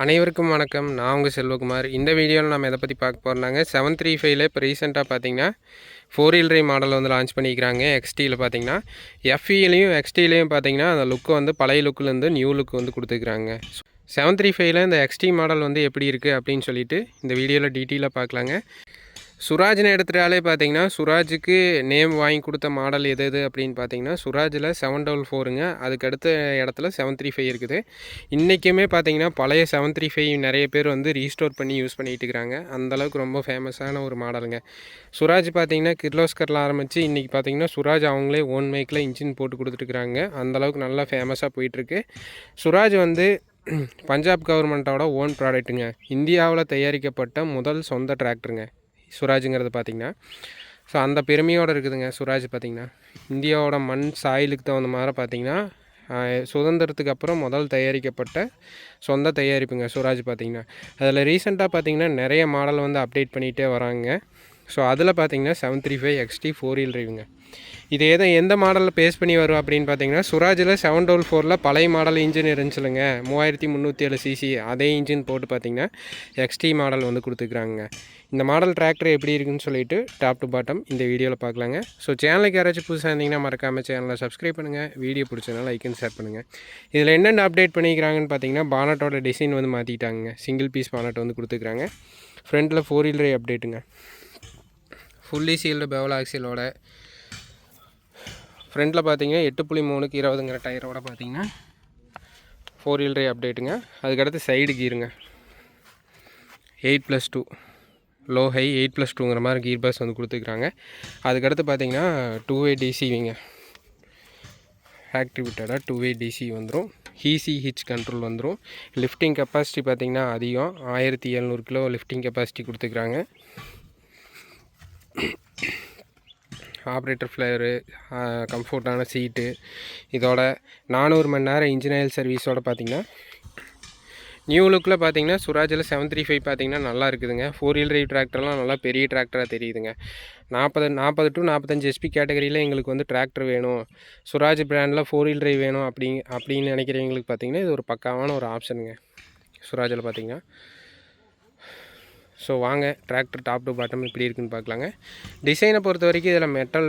அனைவருக்கும் வணக்கம். நான் உங்கள் செல்வகுமார். இந்த வீடியோவில் நம்ம எதை பற்றி பார்க்க போகிறோம்னாங்க 735ல இப்போ ரீசெண்டாக பார்த்தீங்கன்னா 4 wheel drive மாடல் வந்து லான்ச் பண்ணிக்கிறாங்க. எக்ஸ்டியில் பார்த்தீங்கன்னா எஃப்இலையும் எக்ஸ்டிலையும் பார்த்தீங்கன்னா அந்த லுக்கு வந்து பழைய லுக்கிலேருந்து நியூ லுக் வந்து கொடுத்துருக்குறாங்க. 735ல இந்த எக்ஸ்டி மாடல் வந்து எப்படி இருக்குது அப்படின்னு சொல்லிட்டு இந்த வீடியோவில் டீட்டெயிலாக பார்க்கலாங்க. சுராஜ்னு எடுத்துகிட்டாலே பார்த்தீங்கன்னா சுராஜுக்கு நேம் வாங்கி கொடுத்த மாடல் எது அப்படின்னு பார்த்தீங்கன்னா சுராஜில் 744ங்க. அதுக்கடுத்த இடத்துல 735 இருக்குது. இன்றைக்குமே பார்த்தீங்கன்னா பழைய 735 நிறைய பேர் வந்து ரீஸ்டோர் பண்ணி யூஸ் பண்ணிகிட்டு இருக்கிறாங்க. அந்தளவுக்கு ரொம்ப ஃபேமஸான ஒரு மாடலுங்க. சுராஜ் பார்த்தீங்கன்னா கிர்லோஸ்கரில் ஆரம்பித்து இன்றைக்கி பார்த்தீங்கன்னா சுராஜ் அவங்களே ஓன் மேக்கில் இன்ஜின் போட்டு கொடுத்துட்டுருக்குறாங்க. அந்தளவுக்கு நல்லா ஃபேமஸாக போயிட்டுருக்கு. சுராஜ் வந்து பஞ்சாப் கவர்மெண்ட்டோட ஓன் ப்ராடக்ட்டுங்க. இந்தியாவில் தயாரிக்கப்பட்ட முதல் சொந்த டிராக்டருங்க சுராஜுங்கிறது பார்த்திங்கன்னா. ஸோ அந்த பெருமையோடு இருக்குதுங்க சுராஜ் பார்த்திங்கன்னா. இந்தியாவோட மண் சாயிலுக்கு தகுந்த மாதிரி பார்த்திங்கன்னா சுதந்திரத்துக்கு அப்புறம் முதல் தயாரிக்கப்பட்ட சொந்த தயாரிப்புங்க சுராஜ் பார்த்திங்கன்னா. அதில் ரீசெண்டாக பார்த்திங்கன்னா நிறைய மாடல் வந்து அப்டேட் பண்ணிகிட்டே வராங்க. ஸோ அதில் பார்த்திங்கன்னா 735 XT 4 wheel driveங்க. இது எந்த மாடலில் பேஸ் பண்ணி வரும் அப்படின்னு பார்த்தீங்கன்னா சுராஜில் 744ல் பழைய மாடல் இன்ஜின் இருந்துச்சுலங்க 3307 cc அதே இன்ஜின் போட்டு பார்த்திங்கன்னா XT மாடல் வந்து கொடுத்துருக்குறாங்க. இந்த மாடல் டிராக்டர் எப்படி இருக்குன்னு சொல்லிட்டு டாப் டு பாட்டம் இந்த வீடியோவில் பார்க்கலாங்க. ஸோ சேனலுக்கு யாராச்சும் புதுசாக இருந்தீங்கன்னா மறக்காமல் சேனலை சப்ஸ்கிரைப் பண்ணுங்கள். வீடியோ பிடிச்சதுனால லைக் அண்ட் ஷேர் பண்ணுங்கள். இதில் என்னென்ன அப்டேட் பண்ணிக்கிறாங்கன்னு பார்த்தீங்கன்னா பானட்டோட டிசைன் வந்து மாற்றிட்டாங்க. சிங்கிள் பீஸ் பானட் வந்து கொடுத்துருக்குறாங்க. ஃப்ரண்ட்டில் 4 wheel drive அப்டேட்டுங்க. ஃபுல்லி சீல்டு பெவல் ஆக்சிலோட ஃப்ரண்ட்டில் பார்த்தீங்கன்னா 8.3க்கு 20ங்கிற டயரோட பார்த்தீங்கன்னா 4 wheel drive அப்டேட்டுங்க. அதுக்கடுத்து சைடு கீருங்க 8+2 லோ ஹை 8+2ங்கிற மாதிரி கீர் பாஸ் வந்து கொடுத்துருக்குறாங்க. அதுக்கடுத்து பார்த்தீங்கன்னா 2way டிசிவிங்க. ஆக்டிவேட்டடாக 2way டிசி வந்துடும். ஈசி ஹிச் கண்ட்ரோல் வந்துடும். லிஃப்டிங் கெப்பாசிட்டி பார்த்திங்கன்னா அதிகம் 1700 கிலோ லிஃப்டிங் கெப்பாசிட்டி கொடுத்துருக்குறாங்க. ஆப்ரேட்டர் ஃப்ளேரு, கம்ஃபர்ட்டான சீட்டு, இதோட 400 மணி நேரம் இன்ஜின் ஆயில் சர்வீஸோட பார்த்திங்கன்னா நியூ லுக்கில் பார்த்தீங்கன்னா சுராஜில் 735 பார்த்தீங்கன்னா நல்லா இருக்குதுங்க. 4 wheel drive டிராக்டர்லாம் நல்லா பெரிய டிராக்டராக தெரியுதுங்க. 40 to 45 HP கேட்டகரியில் எங்களுக்கு வந்து டிராக்டர் வேணும், சுராஜ் பிராண்டில் 4 wheel drive வேணும் அப்படின்னு நினைக்கிறவங்களுக்கு பார்த்தீங்கன்னா இது ஒரு பக்காவான ஒரு ஆப்ஷனுங்க சுராஜில் பார்த்தீங்கன்னா. ஸோ வாங்க டிராக்டர் டாப் டு பாட்டம் இப்படி இருக்குன்னு பார்க்கலாங்க. டிசைனை பொறுத்த வரைக்கும் இதில்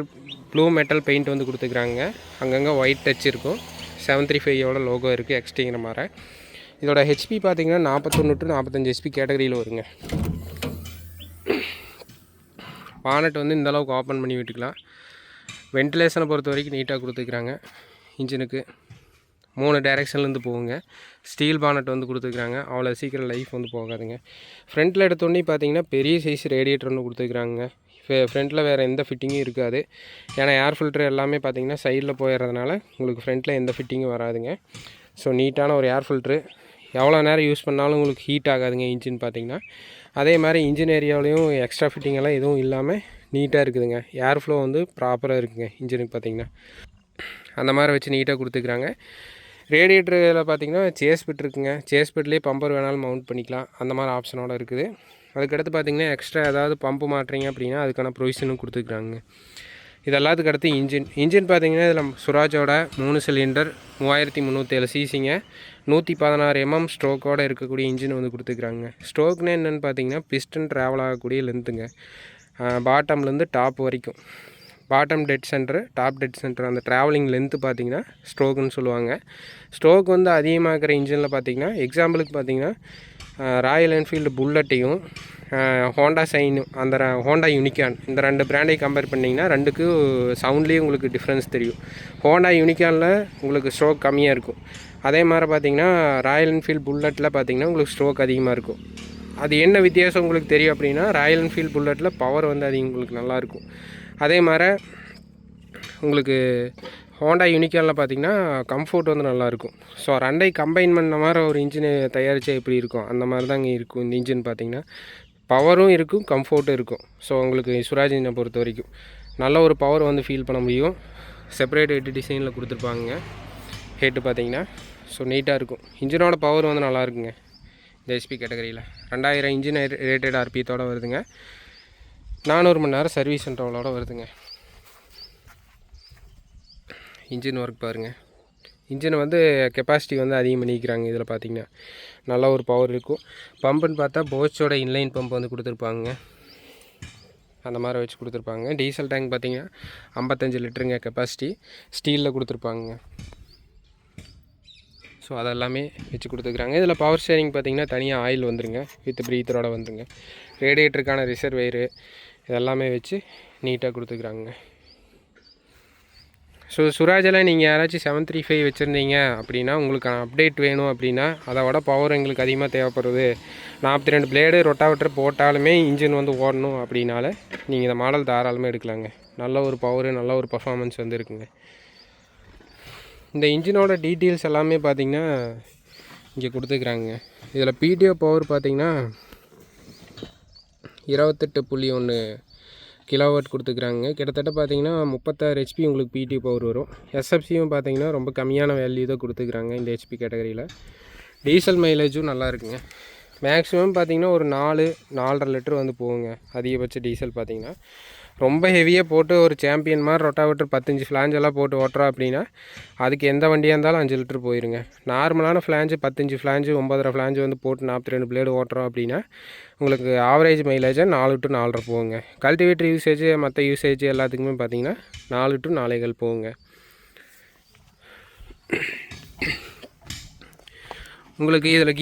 ப்ளூ மெட்டல் பெயிண்ட் வந்து கொடுத்துக்கிறாங்க. அங்கங்கே ஒயிட் டச் இருக்கும். 735யோட லோகோ இருக்குது எக்ஸ்டிங்கிற மாதிரி. இதோட ஹெச்பி பார்த்திங்கன்னா 41 to 45 HP கேட்டகரியில் வருங்க. பானட் வந்து இந்தளவுக்கு ஓப்பன் பண்ணி விட்டுக்கலாம். வென்டிலேஷனை பொறுத்த வரைக்கும் நீட்டாக கொடுத்துருக்குறாங்க. இன்ஜினுக்கு 3 டைரெக்ஷன்லேருந்து போகுங்க. ஸ்டீல் பானட் வந்து கொடுத்துருக்குறாங்க. அவ்வளோ சீக்கிரம் லைஃப் வந்து போகாதுங்க. ஃப்ரண்ட்டில் எடுத்தோடனே பார்த்தீங்கன்னா பெரிய சைஸ் ரேடியேட்டர் ஒன்று கொடுத்துருக்குறாங்க. ஃப்ரண்ட்டில் வேறு எந்த ஃபிட்டிங்கும் இருக்காது. ஏன்னா ஏர் ஃபில்ட்ரு எல்லாமே பார்த்திங்கன்னா சைடில் போயிடுறதுனால உங்களுக்கு ஃப்ரண்ட்டில் எந்த ஃபிட்டிங்கும் வராதுங்க. ஸோ நீட்டான ஒரு ஏர் ஃபில்ட்ரு, எவ்வளோ நேரம் யூஸ் பண்ணாலும் உங்களுக்கு ஹீட் ஆகாதுங்க இன்ஜின் பார்த்திங்கன்னா. அதே மாதிரி இன்ஜின் ஏரியாவிலையும் எக்ஸ்ட்ரா ஃபிட்டிங் எல்லாம் எதுவும் இல்லாமல் நீட்டாக இருக்குதுங்க. ஏர் ஃப்ளோ வந்து ப்ராப்பராக இருக்குங்க இன்ஜினுக்கு பார்த்திங்கன்னா. அந்த மாதிரி வச்சு நீட்டாக கொடுத்துருக்குறாங்க. ரேடியேட்டரில் பார்த்திங்கன்னா சேஸ் பிட் இருக்குங்க. சேஸ் பிட்லேயே பம்பர் வேணாலும் மவுண்ட் பண்ணிக்கலாம். அந்த மாதிரி ஆப்ஷனோடு இருக்குது. அதுக்கடுத்து பார்த்திங்கன்னா எக்ஸ்ட்ரா ஏதாவது பம்பு மாட்டுறீங்க அப்படின்னா அதுக்கான ப்ரொவிஷனும் கொடுத்துருக்குறாங்க. இது எல்லாத்துக்கு அடுத்து இன்ஜின் பார்த்திங்கன்னா இதில் சுராஜோட 3 சிலிண்டர் 3307 சிசிங்க 116 mm ஸ்ட்ரோக்கோடு இருக்கக்கூடிய இன்ஜின் வந்து கொடுத்துருக்குறாங்க. ஸ்ட்ரோக்னு என்னென்னு பார்த்தீங்கன்னா பிஸ்டன் ட்ராவல் ஆகக்கூடிய லென்த்துங்க. பாட்டம்லேருந்து டாப் வரைக்கும், bottom dead centre top dead centre அந்த ட்ராவலிங் லென்த்து பார்த்திங்கன்னா ஸ்ட்ரோக்குன்னு சொல்லுவாங்க. ஸ்ட்ரோக் வந்து அதிகமாகிற இன்ஜினில் பார்த்திங்கன்னா எக்ஸாம்பிளுக்கு பார்த்திங்கன்னா ராயல் என்ஃபீல்டு புல்லட்டையும் ஹோண்டா சைனும் அந்த ஹோண்டா யூனிகான் இந்த 2 பிராண்டை கம்பேர் பண்ணிங்கன்னா 2க்கு சவுண்ட்லேயே உங்களுக்கு டிஃப்ரென்ஸ் தெரியும். ஹோண்டா யூனிகானில் உங்களுக்கு ஸ்ட்ரோக் கம்மியாக இருக்கும். அதே மாதிரி பார்த்திங்கன்னா ராயல் என்ஃபீல்டு புல்லட்டில் பார்த்திங்கன்னா உங்களுக்கு ஸ்ட்ரோக் அதிகமாக இருக்கும். அது என்ன வித்தியாசம் உங்களுக்கு தெரியும் அப்படின்னா ராயல் என்ஃபீல்டு புல்லட்டில் பவர் வந்து அது உங்களுக்கு நல்லாயிருக்கும். அதே மாதிரி உங்களுக்கு ஹோண்டா யூனிகானில் பார்த்திங்கன்னா கம்ஃபோர்ட் வந்து நல்லாயிருக்கும். ஸோ 2ஐ கம்பைன் பண்ண மாதிரி ஒரு இன்ஜினை தயாரித்தா எப்படி இருக்கும் அந்த மாதிரி தாங்க இருக்கும் இந்த இன்ஜின் பார்த்திங்கன்னா. பவரும் இருக்கும், கம்ஃபோர்ட்டும் இருக்கும். ஸோ உங்களுக்கு சுராஜ் இன்ஜினை பொறுத்த வரைக்கும் நல்ல ஒரு பவர் வந்து ஃபீல் பண்ண முடியும். செப்பரேட் ஹெட் டிசைனில் கொடுத்துருப்பாங்க ஹெட்டு பார்த்திங்கன்னா. ஸோ நீட்டாக இருக்கும். இன்ஜினோட பவர் வந்து நல்லாயிருக்குங்க இந்த ஹெச்பி கேட்டகரியில். 2000 இன்ஜின் ரேட்டட் ஆர்பிஎத்தோடு வருதுங்க. 400 மணி நேரம் சர்வீஸ் இன்டர்வலோடு வருதுங்க. இன்ஜின் ஒர்க் பாருங்கள். இன்ஜினை வந்து கெப்பாசிட்டி வந்து அதிகம் பண்ணிக்கிறாங்க. இதில் பார்த்திங்கன்னா நல்ல ஒரு பவர் இருக்கும். பம்புன்னு பார்த்தா போஸ்டோட இன்லைன் பம்ப் வந்து கொடுத்துருப்பாங்க, அந்த மாதிரி வச்சு கொடுத்துருப்பாங்க. டீசல் டேங்க் பார்த்திங்கன்னா 55 லிட்டருங்க கெப்பாசிட்டி, ஸ்டீலில் கொடுத்துருப்பாங்க. ஸோ அதெல்லாமே வச்சு கொடுத்துருக்குறாங்க. இதில் பவர் ஸ்டேரிங் பார்த்திங்கன்னா தனியாக ஆயில் வந்துருங்க, வித் ப்ரீத்தரோட வந்துருங்க. ரேடியேட்டருக்கான ரிசர்வேயரு இதெல்லாமே வச்சு நீட்டாக கொடுத்துருக்குறாங்க. ஸோ சுராஜில் நீங்கள் யாராச்சும் 735 வச்சுருந்தீங்க அப்படின்னா, உங்களுக்கு அப்டேட் வேணும் அப்படின்னா, அதோட பவர் எங்களுக்கு அதிகமாக தேவைப்படுது, 42 பிளேடு ரொட்டாவேட்டர் போட்டாலுமே இன்ஜின் வந்து ஓடணும் அப்படின்னால நீங்கள் இந்த மாடல் தாராளமாக எடுக்கலாங்க. நல்ல ஒரு பவரு, நல்ல ஒரு பர்ஃபார்மன்ஸ் வந்து இருக்குங்க. இந்த இன்ஜினோட டீட்டெயில்ஸ் எல்லாமே பார்த்திங்கன்னா இங்கே கொடுத்துக்கிறாங்க. இதில் பிடிஓ பவர் பார்த்திங்கன்னா 28.1 கிலோவாட் கொடுத்துக்கிறாங்க. கிட்டத்தட்ட பார்த்திங்கன்னா 36 HP உங்களுக்கு பிடிஓ பவர் வரும். எஸ்எஃப்சியும் பார்த்திங்கன்னா ரொம்ப கம்மியான வேல்யூ தான் கொடுத்துக்கிறாங்க இந்த ஹெச்பி கேட்டகரியில். டீசல் மைலேஜும் நல்லா இருக்குங்க. மேக்ஸிமம் பார்த்திங்கன்னா ஒரு 4-4.5 லிட்டர் வந்து போகுங்க அதிகபட்ச டீசல். பார்த்திங்கன்னா ரொம்ப ஹெவியாக போட்டு ஒரு சாம்பியன் மாதிரி ரொட்டாவேட்டர் 15 ஃப்ளாஞ்ச் எல்லாம் போட்டு ஓட்டுறோம் அப்படின்னா அதுக்கு எந்த வண்டியாக இருந்தாலும் 5 லிட்டர் போயிருங்க. நார்மலான ஃப்ளாஞ்சு 15 ஃப்ளாஞ்சு 9.5 ஃப்ளாஞ்சு வந்து போட்டு 42 பிளேடு ஓட்டுறோம் அப்படின்னா உங்களுக்கு ஆவரேஜ் மைலேஜாக 4 to 4.5 போகுங்க. கல்டிவேட்டர் யூசேஜ் மற்ற யூசேஜ் எல்லாத்துக்குமே பார்த்திங்கன்னா 4 to 4.25 போகுங்க. உங்களுக்கு இதில்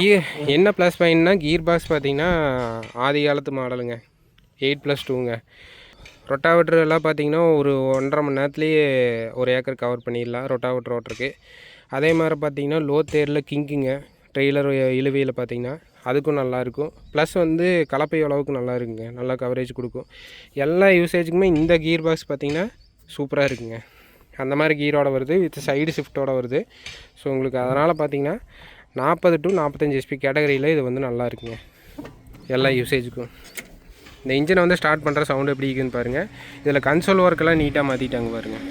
என்ன ப்ளஸ் பாயிண்ட்னா கீர் பாக்ஸ் பார்த்திங்கன்னா ஆதி காலத்து மாடலுங்க, 8+2ங்க. ரொட்டாவேட்டர் எல்லாம் பார்த்திங்கன்னா ஒரு 1.5 மணி நேரத்துலேயே 1 ஏக்கர் கவர் பண்ணிடலாம் ரொட்டாவேட்டர் ஓட்டுறக்கு. அதே மாதிரி பார்த்திங்கன்னா லோ தேரில் கிங்குங்க, ட்ரெய்லர் இழுவையில் பார்த்திங்கன்னா அதுக்கும் நல்லாயிருக்கும். ப்ளஸ் வந்து கலப்பை அளவுக்கு நல்லா இருக்குங்க, நல்லா கவரேஜ் கொடுக்கும். எல்லா யூசேஜுக்குமே இந்த கீர் பாக்ஸ் பார்த்திங்கன்னா சூப்பராக இருக்குங்க. அந்த மாதிரி கீரோட வருது, வித் சைடு ஷிஃப்ட்டோட வருது. ஸோ உங்களுக்கு அதனால் பார்த்திங்கன்னா 40 to 45 HP கேட்டகரியில் இது வந்து நல்லா இருக்குங்க எல்லா யூசேஜுக்கும். இந்த இன்ஜினை வந்து ஸ்டார்ட் பண்ணுற சவுண்டு எப்படி இருக்குன்னு பாருங்கள். இதில் கன்சோல் ஒர்க்கெல்லாம் நீட்டாக மாற்றிட்டாங்க பாருங்கள்.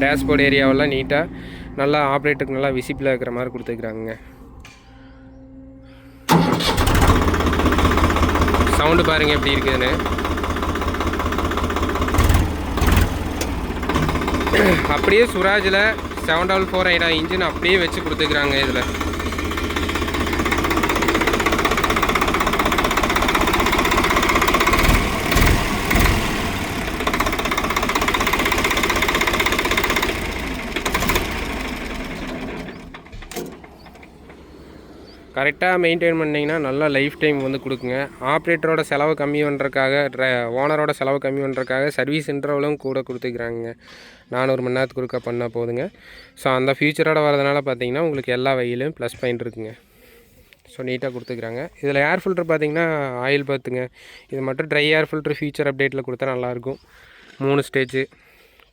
டேஷ்போர்ட் ஏரியாவெல்லாம் நீட்டாக நல்லா ஆப்ரேட்டருக்கு நல்லா விசிபிளாக இருக்கிற மாதிரி கொடுத்துருக்குறாங்க. சவுண்டு பாருங்கள் எப்படி இருக்குதுன்னு. அப்படியே சுராஜில் 744i இன்ஜின் அப்படியே வச்சு கொடுத்துருக்குறாங்க. இதில் கரெக்டாக மெயின்டைன் பண்ணிங்கன்னா நல்லா லைஃப் டைம் வந்து கொடுக்குங்க. ஆப்ரேட்டரோட செலவு கம்மி பண்ணுறக்காக, ஓனரோட செலவு கம்மி பண்ணுறக்காக சர்வீஸ் இன்டர்வலும் கூட கொடுத்துக்கிறாங்க. 400 மணி நேரத்துக்கு ஒருக்கா பண்ணால் போதுங்க. ஸோ அந்த ஃபியூச்சரோட வரதுனால பார்த்திங்கன்னா உங்களுக்கு எல்லா வகையிலையும் ப்ளஸ் பாயிண்ட் இருக்குங்க. ஸோ நீட்டாக கொடுத்துக்கிறாங்க. இதில் ஏர் ஃபில்ட்ரு பார்த்திங்கன்னா ஆயில் பார்த்துங்க. இது மட்டும் ட்ரை ஏர் ஃபில்ட்ரு ஃபியூச்சர் அப்டேட்டில் கொடுத்தா நல்லாயிருக்கும். 3 ஸ்டேஜு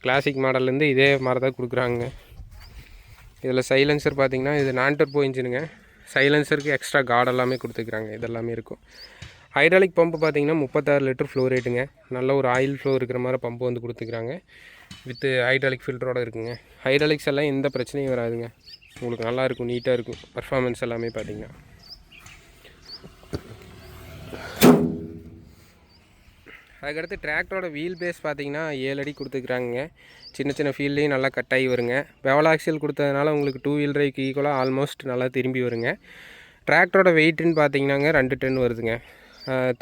கிளாசிக் மாடல்லேருந்து இதே மாதிரி தான் கொடுக்குறாங்க. இதில் சைலன்சர் பார்த்திங்கன்னா இது நான் டர்போ இன்ஜினுங்க. சைலன்சருக்கு எக்ஸ்ட்ரா கார்டு எல்லாமே கொடுத்துக்கிறாங்க. இதெல்லாமே இருக்கும். ஹைட்ராலிக் பம்பு பார்த்திங்கன்னா 36 லிட்டர் ஃப்ளோ ரேட்டுங்க. நல்ல ஒரு ஆயில் ஃப்ளோ இருக்கிற மாதிரி பம்பு வந்து கொடுத்துக்கிறாங்க. வித்து ஹைட்ராலிக் ஃபில்டரோடு இருக்குங்க. ஹைட்ராலிக்ஸ் எல்லாம் எந்த பிரச்சனையும் வராதுங்க. உங்களுக்கு நல்லாயிருக்கும், நீட்டாக இருக்கும். பர்ஃபார்மன்ஸ் எல்லாமே பார்த்திங்கன்னா அதுக்கடுத்து டிராக்டரோட வீல் பேஸ் பார்த்திங்கன்னா 7 அடி கொடுத்துக்கிறாங்க. சின்ன சின்ன ஃபீல்ட்லேயும் நல்லா கட்டாகி வருங்க. பெவல் ஆக்சில் கொடுத்ததுனால உங்களுக்கு 2 வீல் டிரைவ்க்கு ஈக்குவலாக ஆல்மோஸ்ட் நல்லா திரும்பி வருங்க. டிராக்டரோட வெயிட்டுன்னு பார்த்திங்கன்னாங்க 2 டன் வருதுங்க.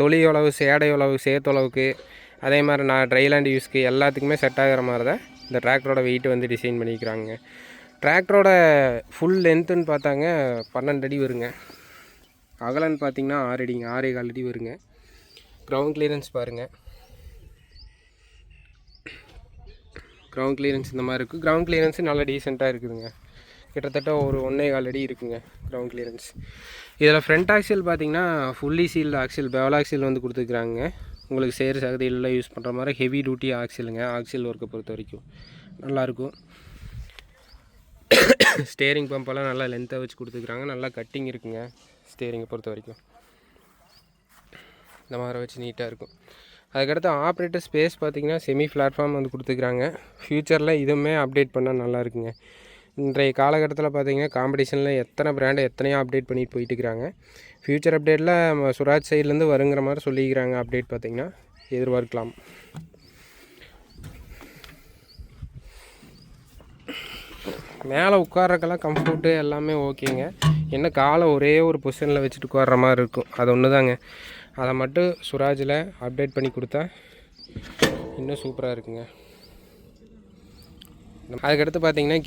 தொழி உழவு, சேடை உழவு, சேத்தொழவுக்கு, அதே மாதிரி நான் ட்ரைலாண்ட் யூஸ்க்கு எல்லாத்துக்குமே செட் ஆகிற மாதிரி தான் இந்த டிராக்டரோட வெயிட்டு வந்து டிசைன் பண்ணிக்கிறாங்க. டிராக்டரோட ஃபுல் லென்த்துன்னு பார்த்தாங்க 12 அடி வருங்க. அகலன்னு பார்த்திங்கன்னா 6 அடிங்க, 6.25 அடி வருங்க. கிரவுண்ட் கிளியரன்ஸ் பாருங்கள். கிரவுண்ட் கிளியரன்ஸ் இந்த மாதிரி இருக்குது. கிரவுண்ட் கிளியரன்ஸு நல்லா டீசெண்டாக இருக்குதுங்க. கிட்டத்தட்ட ஒரு 1.25 அடி இருக்குங்க கிரவுண்ட் கிளியரன்ஸ். இதில் ஃப்ரண்ட் ஆக்சில் பார்த்திங்கன்னா fully sealed axial, bevel axial வந்து கொடுத்துருக்குறாங்க. உங்களுக்கு சேர் சகதியில் யூஸ் பண்ணுற மாதிரி ஹெவி டியூட்டி ஆக்சிலுங்க. ஆக்சில் ஒர்க்கை பொறுத்த வரைக்கும் நல்லாயிருக்கும். ஸ்டேரிங் பம்பெல்லாம் நல்லா லென்த்தாக வச்சு கொடுத்துருக்குறாங்க. நல்லா கட்டிங் இருக்குங்க ஸ்டேரிங்கை பொறுத்த வரைக்கும். இந்த மாதிரி வச்சு நீட்டாக இருக்கும். அதுக்கடுத்து ஆப்ரேட்டர் ஸ்பேஸ் பார்த்திங்கன்னா செமி பிளாட்ஃபார்ம் வந்து கொடுத்துக்கிறாங்க. ஃப்யூச்சரில் இதுவுமே அப்டேட் பண்ணால் நல்லா இருக்குங்க. இன்றைய காலகட்டத்தில் பார்த்திங்கன்னா காம்படிஷனில் எத்தனை பிராண்டு எத்தனையோ அப்டேட் பண்ணிட்டு போயிட்டு இருக்கிறாங்க. ஃப்யூச்சர் அப்டேட்டில் சுராஜ் சைட்லேருந்து வருங்கிற மாதிரி சொல்லிக்கிறாங்க. அப்டேட் பார்த்திங்கன்னா எதிர்பார்க்கலாம். மேலே உட்கார்றக்கெல்லாம் கம்ஃபர்ட்டு எல்லாமே ஓகேங்க. என்ன காலை ஒரே ஒரு பொசிஷனில் வச்சுட்டு உட்கார்ற மாதிரி இருக்கும். அது ஒன்று தாங்க. அதை மட்டும் சுராஜில் அப்டேட் பண்ணி கொடுத்தா இன்னும் சூப்பராக இருக்குங்க. அதுக்கடுத்து பார்த்திங்கன்னா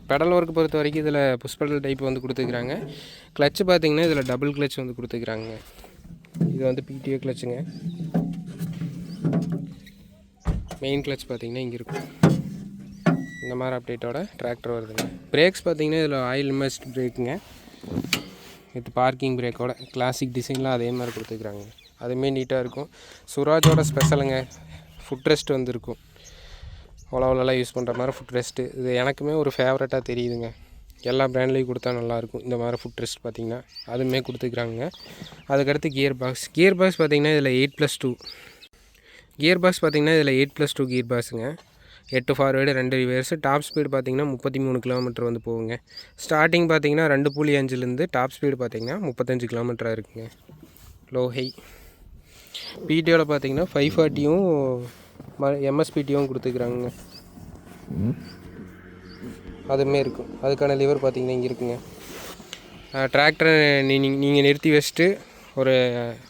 பெடல் ஒர்க்கு பொறுத்த வரைக்கும் இதில் புஷ் பெடல் டைப் வந்து கொடுத்துக்கிறாங்க. கிளச்சு பார்த்திங்கன்னா இதில் டபுள் கிளச் வந்து கொடுத்துக்கிறாங்க. இது வந்து பிடிஓ கிளச்சுங்க. மெயின் கிளச் பார்த்திங்கன்னா இங்கே இருக்கும். இந்த மாதிரி அப்டேட்டோட டிராக்டர் வருதுங்க. பிரேக்ஸ் பார்த்திங்கன்னா இதில் ஆயில் இன்வெஸ்ட் பிரேக்குங்க. வித் பார்க்கிங் பிரேக்கோட கிளாசிக் டிசைன்லாம் அதே மாதிரி கொடுத்துக்கிறாங்க. அதுவுமே நீட்டாக இருக்கும். சுராஜோட ஸ்பெஷலுங்க ஃபுட் ரெஸ்ட் வந்து இருக்கும். உழவுலலாம் யூஸ் பண்ணுற மாதிரி ஃபுட் ரெஸ்ட்டு இது எனக்குமே ஒரு ஃபேவரட்டாக தெரியுதுங்க. எல்லா ப்ராண்ட்லேயும் கொடுத்தா நல்லாயிருக்கும். இந்த மாதிரி ஃபுட் ரெஸ்ட் பார்த்திங்கன்னா அதுவுமே கொடுத்துக்கிறாங்க. அதுக்கடுத்து கியர் பாக்ஸ் பார்த்திங்கன்னா இதில் 8+2 கியர் பாக்ஸ் பார்த்திங்கன்னா இதில் 8+2 கியர் பாக்ஸுங்க. 8 ஃபார்வேர்டு 2 ரிவர்ஸு. டாப் ஸ்பீடு பார்த்திங்கன்னா 33 கிலோமீட்டர் வந்து போகுங்க. ஸ்டார்டிங் பார்த்திங்கன்னா 2.5லேருந்து டாப் ஸ்பீடு பார்த்திங்கன்னா 35 கிலோமீட்டராக இருக்குங்க. லோ ஹை பிடிஓவில் பார்த்திங்கன்னா 540யும் எம்எஸ்பிடியும் கொடுத்துக்கிறாங்க. அதுவுமே இருக்கும். அதுக்கான லிவர் பார்த்திங்கன்னா இங்கே இருக்குங்க. டிராக்டரை நீங்கள் நிறுத்தி வச்சுட்டு ஒரு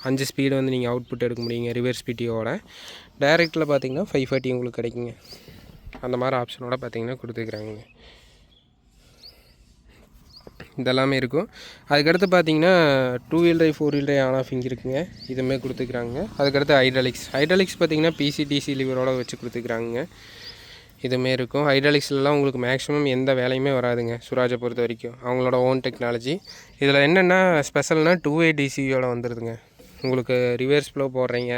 5 ஸ்பீடு வந்து நீங்கள் அவுட்புட் எடுக்க முடியுங்க ரிவர்ஸ் பிடிஓட. டைரெக்டில் பார்த்திங்கன்னா 540 உங்களுக்கு கிடைக்குங்க. அந்த மாதிரி ஆப்ஷனோட பார்த்திங்கன்னா கொடுத்துக்கிறாங்க. இதெல்லாமே இருக்கும். அதுக்கடுத்து பார்த்திங்கன்னா 2 wheel drive 4 wheel drive on off இங்கே இருக்குங்க. இதுவுமே கொடுத்துக்கிறாங்க. அதுக்கடுத்து ஹைட்ராலிக்ஸ் பார்த்திங்கன்னா பிசிடிசி லிவரோட வச்சு கொடுத்துக்கிறாங்க. இதுவுமே இருக்கும். ஹைட்ராலிக்ஸ்லாம் உங்களுக்கு மேக்ஸிமம் எந்த வேலையுமே வராதுங்க சுராஜை பொறுத்த வரைக்கும். அவங்களோட ஓன் டெக்னாலஜி. இதில் என்னென்னா ஸ்பெஷல்னால் 2 டிசியோட வந்துடுதுங்க. உங்களுக்கு ரிவர்ஸ் ஃப்ளோ போடுறீங்க,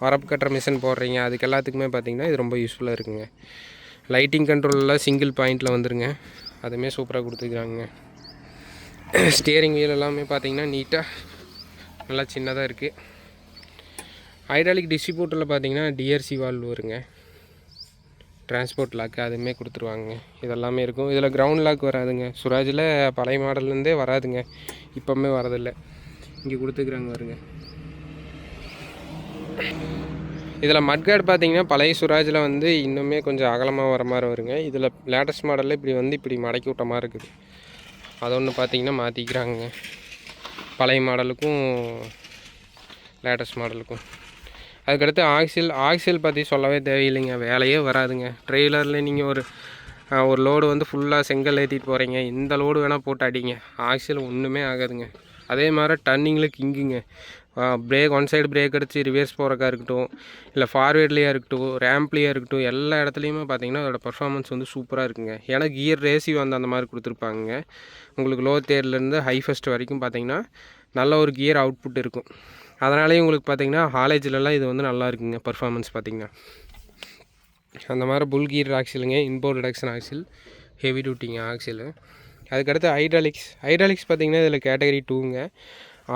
வரப்பு கட்டுற மிஷின் போடுறீங்க, அதுக்கு எல்லாத்துக்குமே பார்த்திங்கன்னா இது ரொம்ப யூஸ்ஃபுல்லாக இருக்குங்க. லைட்டிங் கண்ட்ரோலில் சிங்கிள் பாயிண்டில் வந்துடுங்க. அதுவுமே சூப்பராக கொடுத்துக்கிறாங்க. ஸ்டியரிங் வீல் எல்லாமே பார்த்திங்கன்னா நீட்டாக நல்லா சின்னதாக இருக்குது. ஹைட்ராலிக் டிஸ்ட்ரிபியூட்டரில் பார்த்திங்கன்னா டிஆர்சி வால்வ் வருங்க. டிரான்ஸ்போர்ட் லாக்கு அதுவுமே கொடுத்துருவாங்க. இதெல்லாமே இருக்கும். இதில் கிரவுண்ட் லாக் வராதுங்க. சுராஜில் பழைய மாடல்லேருந்தே வராதுங்க. இப்போவுமே வரதில்லை. இங்கே கொடுத்துக்கிறாங்க வருங்க. இதில் மட்கார்டு பார்த்திங்கன்னா பழைய சுராஜில் வந்து இன்னுமே கொஞ்சம் அகலமாக வர மாதிரி வருங்க. இதில் லேட்டஸ்ட் மாடலில் இப்படி மடக்கி விட்ட மாதிரி இருக்குது. அது ஒன்று பார்த்திங்கன்னா மாற்றிக்கிறாங்க பழைய மாடலுக்கும் லேட்டஸ்ட் மாடலுக்கும். அதுக்கடுத்து ஆக்சில் பற்றி சொல்லவே தேவையில்லைங்க. வேலையே வராதுங்க. ட்ரெய்லரில் நீங்கள் ஒரு லோடு வந்து ஃபுல்லாக செங்கல் ஏற்றிட்டு போகிறீங்க, இந்த லோடு வேணால் போட்டு அடிங்க, ஆக்சில் ஒன்றுமே ஆகாதுங்க. அதே மாதிரி டர்னிங்கில் கிங்குங்க. பிரேக் ஒன் சைடு பிரேக் அடித்து ரிவர்ஸ் போகிறக்கா இருக்கட்டும், இல்லை ஃபார்வேர்ட்லேயே இருக்கட்டும், ரேம்ப்லேயே இருக்கட்டும், எல்லா இடத்துலையுமே பார்த்திங்கன்னா அதோட பர்ஃபார்மன்ஸ் வந்து சூப்பராக இருக்குங்க. ஏன்னா கியர் ரேசிவ் வந்து அந்த மாதிரி கொடுத்துருப்பாங்க. உங்களுக்கு லோ தேர்லேருந்து ஹை ஃபஸ்ட் வரைக்கும் பார்த்திங்கன்னா நல்ல ஒரு கியர் அவுட்புட் இருக்கும். அதனாலேயே உங்களுக்கு பார்த்திங்கன்னா ஹாலேஜிலலாம் இது வந்து நல்லா இருக்குங்க பர்ஃபார்மன்ஸ் பார்த்திங்கன்னா. அந்த மாதிரி புல் கியர் ஆக்சிலுங்க. இன்போர்ட் ரிடக்ஷன் ஆக்சில், ஹெவி டியூட்டிங்க ஆக்சிலு. அதுக்கடுத்து ஹைட்ராலிக்ஸ் பார்த்திங்கன்னா இதில் கேட்டகரி 2ங்க.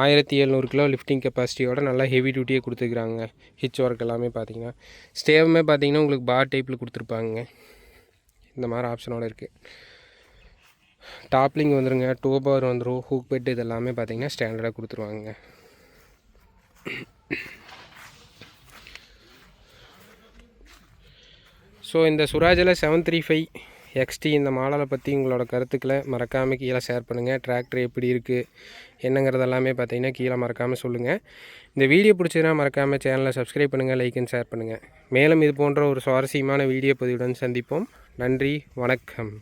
1700 கிலோ லிஃப்டிங் கெப்பாசிட்டியோட நல்லா ஹெவி டியூட்டியே கொடுத்துருக்குறாங்க. ஹிச் ஒர்க் எல்லாமே பார்த்திங்கன்னா. ஸ்டேவுமே பார்த்திங்கன்னா உங்களுக்கு பார் டைப்பில் கொடுத்துருப்பாங்க. இந்த மாதிரி ஆப்ஷனோடு இருக்குது. டாப்லிங் வந்துருங்க, டோ பவர் வந்துடும், ஹூக் பெட் இது எல்லாமே பார்த்திங்கன்னா ஸ்டாண்டர்டாக கொடுத்துருவாங்க. ஸோ இந்த சுராஜில் 735 XT இந்த மாடலை பற்றி உங்களோட கருத்துக்களை மறக்காமல் கீழே ஷேர் பண்ணுங்கள். டிராக்டர் எப்படி இருக்குது என்னங்கிறதெல்லாமே பார்த்தீங்கன்னா கீழே மறக்காமல் சொல்லுங்கள். இந்த வீடியோ பிடிச்சதுன்னா மறக்காமல் சேனலை சப்ஸ்கிரைப் பண்ணுங்கள், லைக் அண்ட் ஷேர் பண்ணுங்கள். மேலும் இது போன்ற ஒரு சுவாரஸ்யமான வீடியோ பதிவுடன் சந்திப்போம். நன்றி, வணக்கம்.